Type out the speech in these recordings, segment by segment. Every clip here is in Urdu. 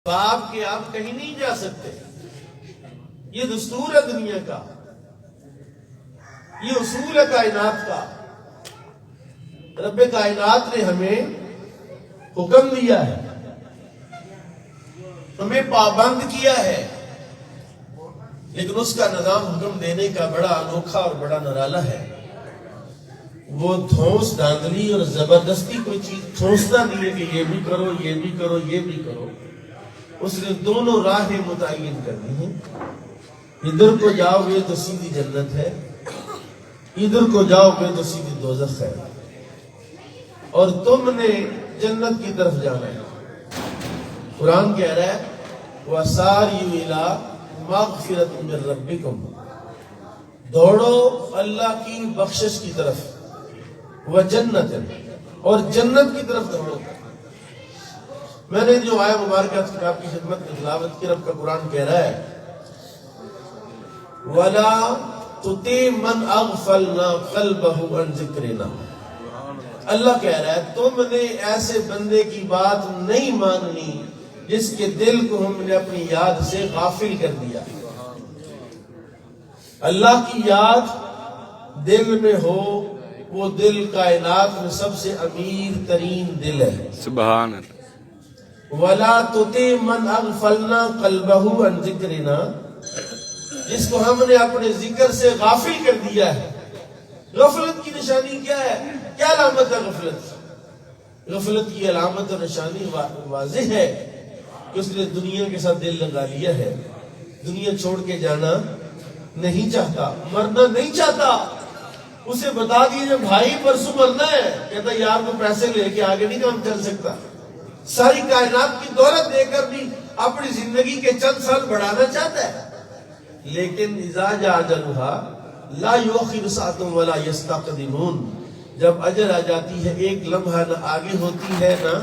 باپ کے آپ کہیں نہیں جا سکتے. یہ دستور ہے دنیا کا، یہ اصول ہے کائنات کا. رب کائنات نے ہمیں حکم دیا ہے، ہمیں پابند کیا ہے، لیکن اس کا نظام حکم دینے کا بڑا انوکھا اور بڑا نرالا ہے. وہ دھونس دھاندلی اور زبردستی کوئی چیز ٹھونستا نہیں ہے کہ یہ بھی کرو، یہ بھی کرو، یہ بھی کرو. اس نے دونوں راہیں متعین کرنی ہیں. ادھر کو جاؤ گے تو سیدھی جنت ہے، ادھر کو جاؤ گے تو سیدھی دوزخ ہے، اور تم نے جنت کی طرف جانا ہے. قرآن کہہ رہا ہے وَسَارِعُوا إِلَىٰ مَغْفِرَةٍ مِّن رَبِّكُمْ، دوڑو اللہ کی بخشش کی طرف، وَجَنَّةٍ، اور جنت کی طرف دوڑو. میں نے جو آیہ مبارکہ کتاب کی خدمت میں تلاوت کی، رب کا قرآن کہہ رہا ہے وَلَا تُطِعْ مَنْ أَغْفَلْنَا قَلْبَهُ عَنْ ذِكْرِنَا. اللہ کہہ رہا ہے تم نے ایسے بندے کی بات نہیں ماننی جس کے دل کو ہم نے اپنی یاد سے غافل کر دیا. اللہ کی یاد دل میں ہو، وہ دل کائنات میں سب سے امیر ترین دل ہے. سبحان اللہ. وَلَا تُطِعْ مَنْ أَغْفَلْنَا قَلْبَهُ عَنْ ذِكْرِنَا، جس کو ہم نے اپنے ذکر سے غافل کر دیا ہے. غفلت کی نشانی کیا ہے؟ کیا علامت ہے غفلت؟ غفلت کی علامت اور نشانی واضح ہے کہ اس نے دنیا کے ساتھ دل لگا لیا ہے، دنیا چھوڑ کے جانا نہیں چاہتا، مرنا نہیں چاہتا. اسے بتا دیجیے بھائی پرسوں مرنا ہے، کہتا یار تو پیسے لے کے آگے نہیں کام چل سکتا. ساری کائنات کی دولت دے کر بھی اپنی زندگی کے چند سال بڑھانا چاہتا ہے. لیکن اذا جاء اجلها لا يؤخر ساعة ولا يستقدمون، جب اجل آ جاتی ہے ایک لمحہ نہ آگے ہوتی ہے نہ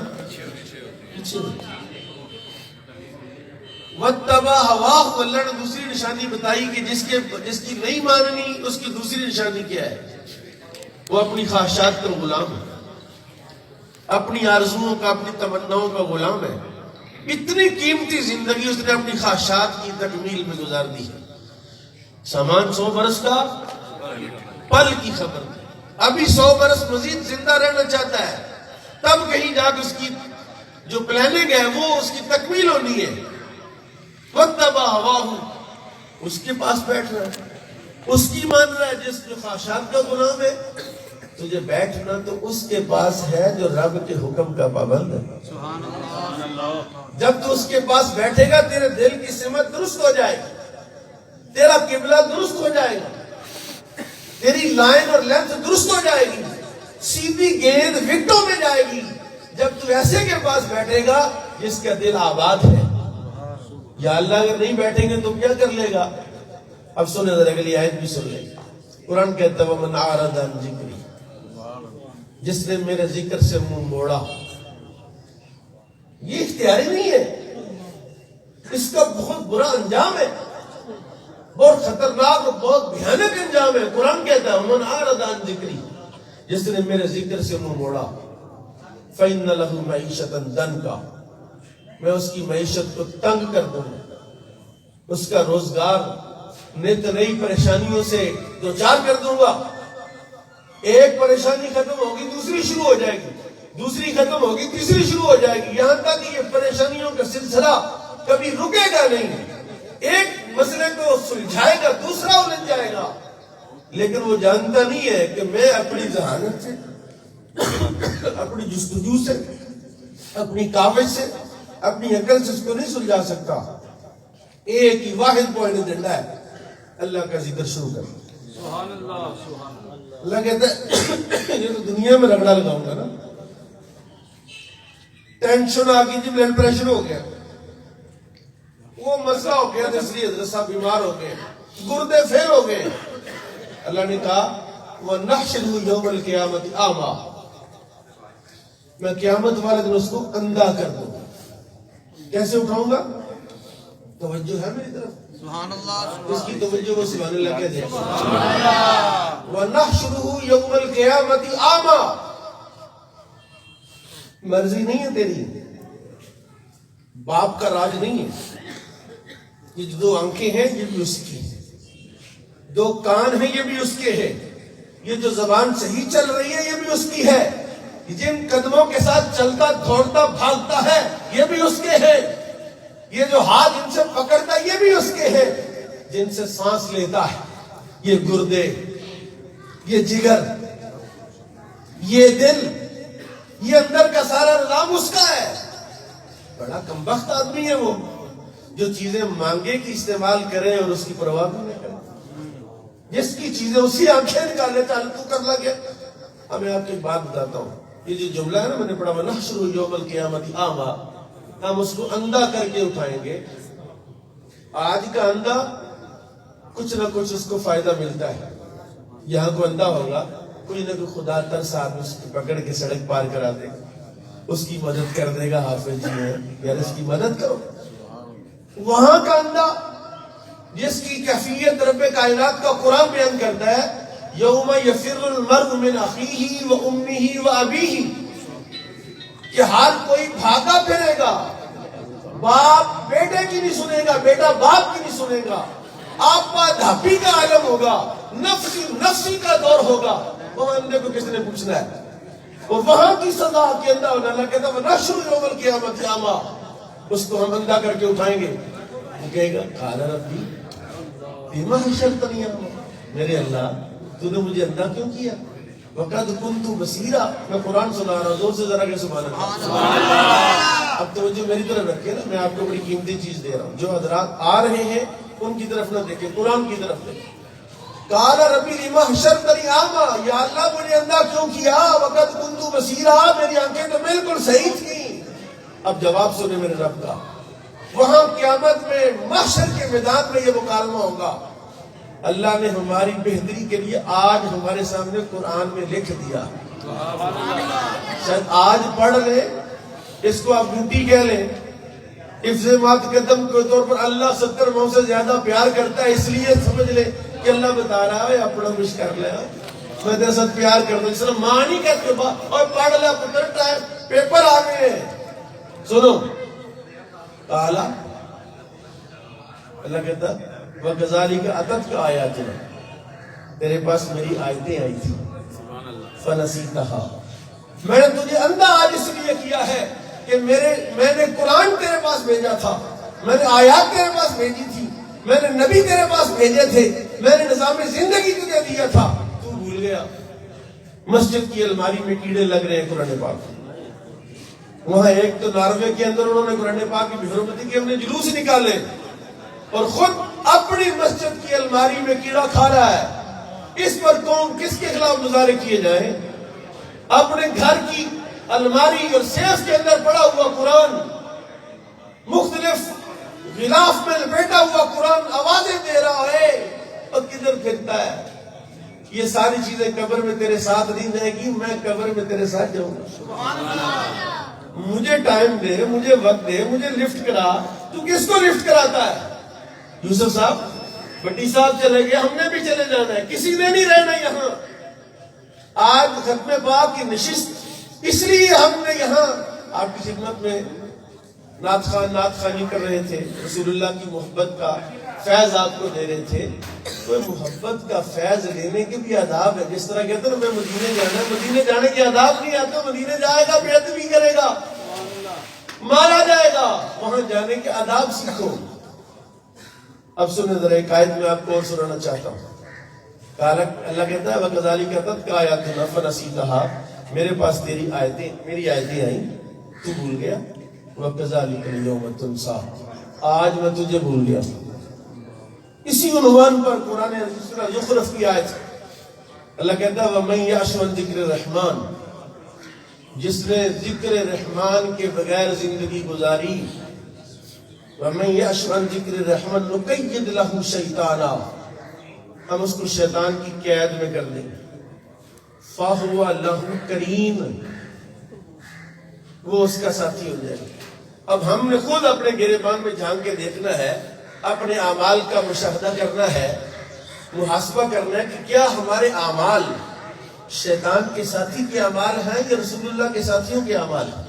پیچھے. واتبع هواه، اللہ نے دوسری نشانی بتائی کہ جس کی نہیں ماننی اس کی دوسری نشانی کیا ہے؟ وہ اپنی خواہشات کا غلام ہے، اپنی آرزوؤں کا، اپنی تمناؤں کا غلام ہے. اتنی قیمتی زندگی اس نے اپنی خواہشات کی تکمیل میں گزار دی ہے. سامان 100 برس کا پل کی خبر، ابھی 100 برس مزید زندہ رہنا چاہتا ہے، تب کہیں جا کے اس کی جو پلاننگ ہے وہ اس کی تکمیل ہونی ہے. واتبع هواه، اس کے پاس بیٹھ رہا ہے، اس کی مان رہا ہے جس جو خواہشات کا غلام ہے. تجھے بیٹھنا تو اس کے پاس ہے جو رب کے حکم کا پابند ہے. سبحان اللہ. جب تو اس کے پاس بیٹھے گا تیرے دل کی سمت درست ہو جائے گی، تیرا قبلہ درست ہو جائے گا، تیری لائن اور لینتھ درست ہو جائے گی، سیدھی گیند وکٹوں میں جائے گی. جب تو ایسے کے پاس بیٹھے گا جس کا دل آباد ہے. یا اللہ اگر نہیں بیٹھیں گے تو کیا کر لے گا؟ اب سنیں ذرا اگلی آیت بھی سن لیں. قرآن کہتا ہے وَمَنْ أَعْرَضَ عَنْ ذِكْرِي، جس نے میرے ذکر سے منہ موڑا. یہ اختیاری نہیں ہے، اس کا بہت برا انجام ہے، بہت خطرناک اور بہت بھیانک انجام ہے. قرآن کہتا ہے وَمَنْ أَعْرَضَ عَنْ ذِكْرِي، جس نے میرے ذکر سے منہ موڑا فَإِنَّ لَهُ مَعِيشَةً ضَنْكَ، میں اس کی معیشت کو تنگ کر دوں گا، اس کا روزگار نت نئی پریشانیوں سے دوچار کر دوں گا. ایک پریشانی ختم ہوگی دوسری شروع ہو جائے گی، دوسری ختم ہوگی تیسری شروع ہو جائے گی، یہاں تک کہ یہ پریشانیوں کا سلسلہ کبھی رکے گا نہیں. ایک مسئلے کو سلجھائے گا دوسرا الجھ جائے گا. لیکن وہ جانتا نہیں ہے کہ میں اپنی ذہانت سے، اپنی جستجو سے، اپنی کاوش سے، اپنی عقل سے اس کو نہیں سلجھا سکتا. ایک ہی واحد پوائنٹ ایجنڈا ہے، اللہ کا ذکر شروع کر. سبحان اللہ. سبحان اللہ. اللہ کہتا ہے یہ تو دنیا میں رگڑا لگاؤں گا نا. ٹینشن آ گئی جی، بلڈ پریشر ہو گیا، وہ مسئلہ ہو گیا، اس لیے حضرت صاحب بیمار ہو گئے، گردے فیل ہو گئے. اللہ نے کہا وَنَحْشُرُهُ يَوْمَ الْقِيَامَةِ أَعْمَىٰ، میں قیامت والے دن اس کو اندھا کر دوں گا. کیسے اٹھاؤں گا؟ توجہ ہے میری طرف؟ سبحان اللہ. اس کی توجہ وہ سبحان اللہ کہتے ہیں. وَنَحْشُرُهُ يَوْمَ الْقِيَامَةِ أَعْمَىٰ، مرضی نہیں ہے تیری، باپ کا راج نہیں ہے. یہ جو 2 آنکھیں ہیں یہ بھی اس کی ہیں, 2 کان ہیں یہ بھی اس کے ہیں, یہ جو زبان صحیح چل رہی ہے یہ بھی اس کی ہے, جن قدموں کے ساتھ چلتا دوڑتا بھاگتا ہے یہ بھی اس کے ہیں, یہ جو ہاتھ ان سے پکڑتا ہے یہ بھی اس کے ہیں, جن سے سانس لیتا ہے یہ گردے, یہ جگر, یہ دل, یہ اندر کا سارا نظام اس کا ہے. بڑا کمبخت آدمی ہے وہ جو چیزیں مانگے کی استعمال کرے اور اس کی پرواہ بھی نہ کرے. جس کی چیزیں اسی آنکھیں نکالنے چاہے تو کر لگے. اب میں آپ کو ایک بات بتاتا ہوں, یہ جو جملہ ہے نا میں نے پڑھا وَنَحْشُرُ يَوْمَ الْقِيَامَةِ أَعْمَى, ہم اس کو اندھا کر کے اٹھائیں گے. آج کا اندھا کچھ نہ کچھ اس کو فائدہ ملتا ہے. یہاں کو اندھا ہوگا, کوئی نہ کوئی خدا ترس آدمی اس کو پکڑ کے سڑک پار کرا دے گا, اس کی مدد کر دے گا, حافظ جی ہیں یار اس کی مدد کرو. وہاں کا اندھا جس کی کیفیت رب کائنات کا قرآن بیان کرتا ہے, یوم یفر المرء من اخیہ و امہ و ابیہ, کہ ہر کوئی بھاگا پھرے گا, باپ بیٹے کی نہیں سنے گا, بیٹا باپ کی نہیں سنے گا, آپا دھاپی کا عالم ہوگا, نفسی نفسی کا دور ہوگا. وہ اندھے کو کس نے پوچھنا ہے؟ اور وہاں کی سزا کے اندھا ہونا, اللہ کہتا ہے وَنَحْشُرُ يَوْمَ الْقِيَامَةِ أَعْمَى, اس کو ہم اندھا کر کے اٹھائیں گے. وہ کہے گا قَالَ رَبِّي بِمَا حَشَرْتَنِي أَعْمَى, میرے اللہ تو نے مجھے اندھا کیوں کیا؟ وَقَدْ كُنْتُ بَصِيرًا, میں قرآن سنا رہا ہوں, زور سے ذرا کہ سبحان اللہ. اب توجہ میری طرف رکھیں نا, میں آپ کو بڑی قیمتی چیز دے رہا ہوں. جو حضرات آ رہے ہیں ان کی طرف نہ دیکھیں, قرآن کی طرف دیکھیں. قَالَ رَبِّ لِمَا حَشَرْتَنِي أَعْمَى, یا اللہ مجھے اندھا کیوں کیا؟ وَقَدْ كُنْتُ بَصِيرًا, میری آنکھیں تو بالکل صحیح تھیں. اب جواب سنے میرے رب کا. وہاں قیامت میں محشر کے میدان میں یہ مکالمہ ہوگا. اللہ نے ہماری بہتری کے لیے آج ہمارے سامنے قرآن میں لکھ دیا. شاید آج پڑھ لیں, اس کو آپ ڈیوٹی کہہ لیں. حفظ مات قدم کے طور پر اللہ 70 ماہ سے زیادہ پیار کرتا ہے, اس لیے سمجھ لیں کہ اللہ بتا رہا ہے اپنا کچھ کر لے, میں تیرے ساتھ پیار کرتا ہوں. اس طرح ماں نہیں کہتے اور پڑھ لے پتر, ٹائم پیپر آ گئے ہیں. سنو, کالا اللہ کہتا وَكَذَلِكَ أَتَتْكَ آيَاتُنَا, تیرے پاس میری آیتیں آئی تھی, فَنَسِيتَهَا, میں نے تجھے اندھا آج اس لیے کیا ہے کہ میں نے قرآن تیرے پاس بھیجا تھا, میں نے آیات تیرے پاس بھیجی تھی, میں نے نبی تیرے پاس بھیجے تھے, میں نے نظام زندگی تجھے دیا تھا, تو بھول گیا. مسجد کی الماری میں کیڑے لگ رہے ہیں قرآن پاک. وہاں ایک تو ناروے کے اندر انہوں نے قرآن پاک کی بےحرمتی کے ہم نے جلوس نکالے, اور خود اپنی مسجد کی الماری میں کیڑا کھا رہا ہے. اس پر قوم کس کے خلاف مظاہرے کیے جائیں؟ اپنے گھر کی الماری اور سیف کے اندر پڑا ہوا قرآن, مختلف غلاف میں لپیٹا ہوا قرآن آوازیں دے رہا ہے, اور کدھر پھرتا ہے. یہ ساری چیزیں قبر میں تیرے ساتھ نہیں جائے گی, میں قبر میں تیرے ساتھ جاؤں گا. مجھے ٹائم دے, مجھے وقت دے, مجھے لفٹ کرا. تو کس کو لفٹ کراتا ہے؟ یوسف صاحب, بٹی صاحب چلے گئے, ہم نے بھی چلے جانا ہے, کسی نے نہیں رہنا یہاں. آج ختم پاک کی نشست اس لیے ہم نے یہاں آپ کی خدمت میں نعت خوانی کر رہے تھے, رسول اللہ کی محبت کا فیض آپ کو دے رہے تھے. تو محبت کا فیض لینے کے بھی آداب ہے. جس طرح کہتے ہیں نا میں مدینے جانا ہے, مدینے جانے کے آداب نہیں آتا. مدینے جائے گا بے ادبی کرے گا, مارا جائے گا. وہاں جانے کے آداب سیکھو. اب سنیں ذرا ایک آیت میں آپ کو اور سنانا چاہتا ہوں. اللہ کہتا ہے وَكَذَلِكَ أَتَتْكَ آيَاتُنَا فَنَسِيتَهَا, میرے پاس میری آیتیں آئیں, تو بھول گیا. وَكَذَلِكَ الْيَوْمَ تُنْسَىٰ, آج میں تجھے بھول گیا. اسی عنوان پر قرآن زخرف کی آیت اللہ کہتا ہے وَمَن يَعْشُ عَن ذِكْرِ الرَّحْمَٰنِ, جس نے ذکر رحمان کے بغیر زندگی گزاری. وَمَن يَعْشُ عَن ذِكْرِ الرَّحْمَٰنِ نُقَيِّضْ لَهُ شَيْطَانًا, ہم اس کو شیطان کی قید میں کر دیں. فَهُوَ لَهُ قَرِينٌ, وہ اس کا ساتھی ہو جائے گا. اب ہم نے خود اپنے گریبان میں جھانک کے دیکھنا ہے, اپنے اعمال کا مشاہدہ کرنا ہے, محاسبہ کرنا ہے کہ کیا ہمارے اعمال شیطان کے ساتھی کے اعمال ہیں یا رسول اللہ کے ساتھیوں کے اعمال ہیں.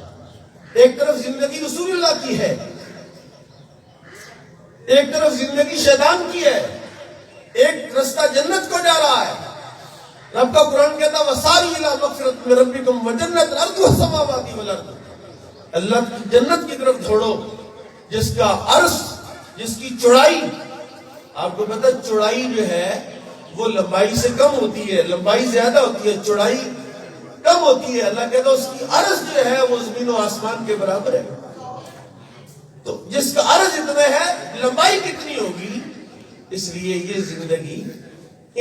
ایک طرف زندگی رسول اللہ کی ہے, ایک طرف زندگی شیطان کی ہے، ایک رستہ جنت کو جا رہا ہے۔ رب کا قرآن کہتا ہے وَسَارِعُوا إِلَىٰ مَغْفِرَةٍ مِّن رَبِّكُمْ وَجَنَّةٍ عَرْضُهَا السَّمَاوَاتُ وَالْأَرْضُ، اللہ کی جنت کی طرف دوڑو جس کا عرض، جس کی چوڑائی، آپ کو پتہ چوڑائی جو ہے وہ لمبائی سے کم ہوتی ہے، لمبائی زیادہ ہوتی ہے، چوڑائی کم ہوتی ہے۔ اللہ کہتا ہے اس کی عرض جو ہے وہ زمین و آسمان کے برابر ہے۔ تو جس کا عرض اتنا ہے لمبائی کتنی ہوگی؟ اس لیے یہ زندگی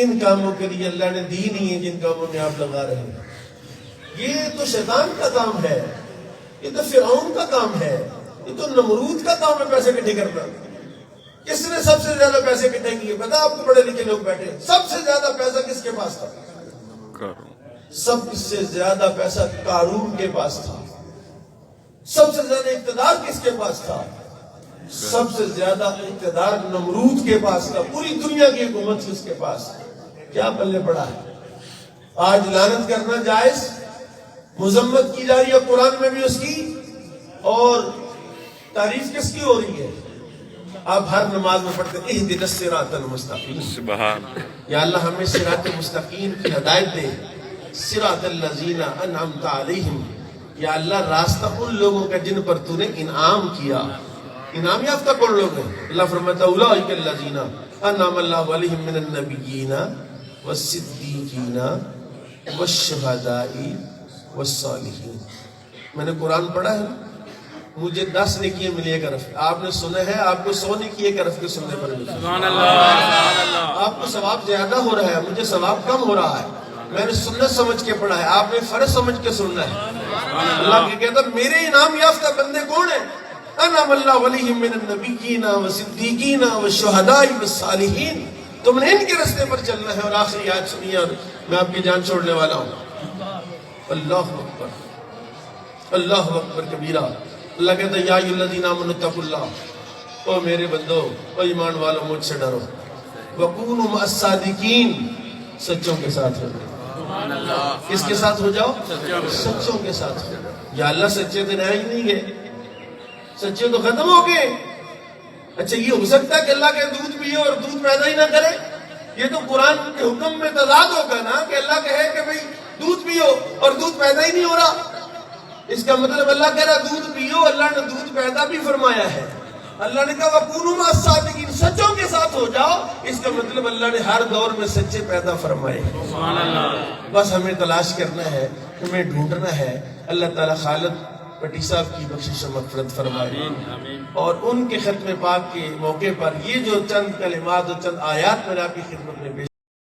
ان کاموں کے لیے اللہ نے دی نہیں ہے جن کاموں میں آپ لگا رہے ہیں۔ یہ تو شیطان کا کام ہے، یہ تو فرعون کا کام ہے، یہ تو نمرود کا کام ہے پیسے اکٹھے کرنا۔ کس نے سب سے زیادہ پیسے اکٹھے کیے؟ پتا آپ کو پڑھے لکھے لوگ بیٹھے، سب سے زیادہ پیسہ کس کے پاس تھا؟ سب سے زیادہ پیسہ قارون کے پاس تھا۔ سب سے زیادہ اقتدار کس کے پاس تھا؟ سب سے زیادہ اقتدار نمرود کے پاس تھا، پوری دنیا کی حکومت تھی اس کے پاس۔ کیا پلے پڑا ہے؟ آج لعنت کرنا جائز، مذمت کی جا رہی ہے قرآن میں بھی اس کی، اور تعریف کس کی ہو رہی ہے؟ آپ ہر نماز میں پڑھتے ہیں اہدنا الصراط المستقیم، سبحان یا اللہ ہمیں صراط مستقیم کی ہدایت دے، صراط الذین انعمت علیہم، یا اللہ راستہ ان لوگوں کا جن پر تو نے انعام کیا۔ انعام یافتہ کون لوگ ہیں؟ اللہ فرماتا ہے اولئک الذین انعم اللہ علیہم من النبیین والصدیقین والشہداء والصالحین۔ میں نے قرآن پڑھا ہے، مجھے 10 نیکیاں ملی ایک حرف، آپ نے سنا ہے آپ کو 100 نیکی ایک حرف کے سننے پر ملی۔ سبحان اللہ، آپ کو ثواب زیادہ ہو رہا ہے، مجھے ثواب کم ہو رہا ہے۔ میں نے سنت سمجھ کے پڑھا ہے، آپ نے فرض سمجھ کے سننا ہے۔ اللہ کے کہتا میرے انعام یافتہ بندے کون ہیں؟ انعم اللہ علیہم من النبیین والصدیقین والشہداء والصالحین۔ تم نے ان کے رستے پر چلنا ہے۔ اور آخری آیت سنیے اور میں آپ کی جان چھوڑنے والا ہوں۔ اللہ اکبر، اللہ اکبر کبیرہ۔ اللہ کہتا ہے یا ایھا الذین آمنوا اتقوا اللہ، او میرے بندو، او ایمان والو مجھ سے ڈرو، وکونوا مع الصادقین، سچوں کے ساتھ ہو جاؤ۔ کس کے ساتھ ہو جاؤ؟ سچوں کے ساتھ ہو جاؤ۔ یا اللہ سچے تو رہ ہی نہیں گئے، سچے تو ختم ہو گئے۔ اچھا یہ ہو سکتا ہے کہ اللہ کے دودھ پیے اور دودھ پیدا ہی نہ کرے؟ یہ تو قرآن کے حکم میں تضاد ہوگا نا کہ اللہ کہے کہ بھئی دودھ پیو اور دودھ پیدا ہی نہیں ہو رہا۔ اس کا مطلب اللہ کہہ رہا دودھ پیو، اللہ نے دودھ پیدا بھی فرمایا ہے۔ اللہ نے کہا وَكُونُوا مَعَ الصَّادِقِينَ، سچوں کے ساتھ ہو جاؤ۔ اس کا مطلب اللہ نے ہر دور میں سچے پیدا فرمائے۔ بس ہمیں تلاش کرنا ہے، ہمیں ڈھونڈنا ہے۔ اللہ تعالیٰ خالد پٹی صاحب کی بخشش و مغفرت فرمائے، اور ان کے ختم پاک کے موقع پر یہ جو چند کلمات و چند آیات میں نے آپ کی خدمت میں پیش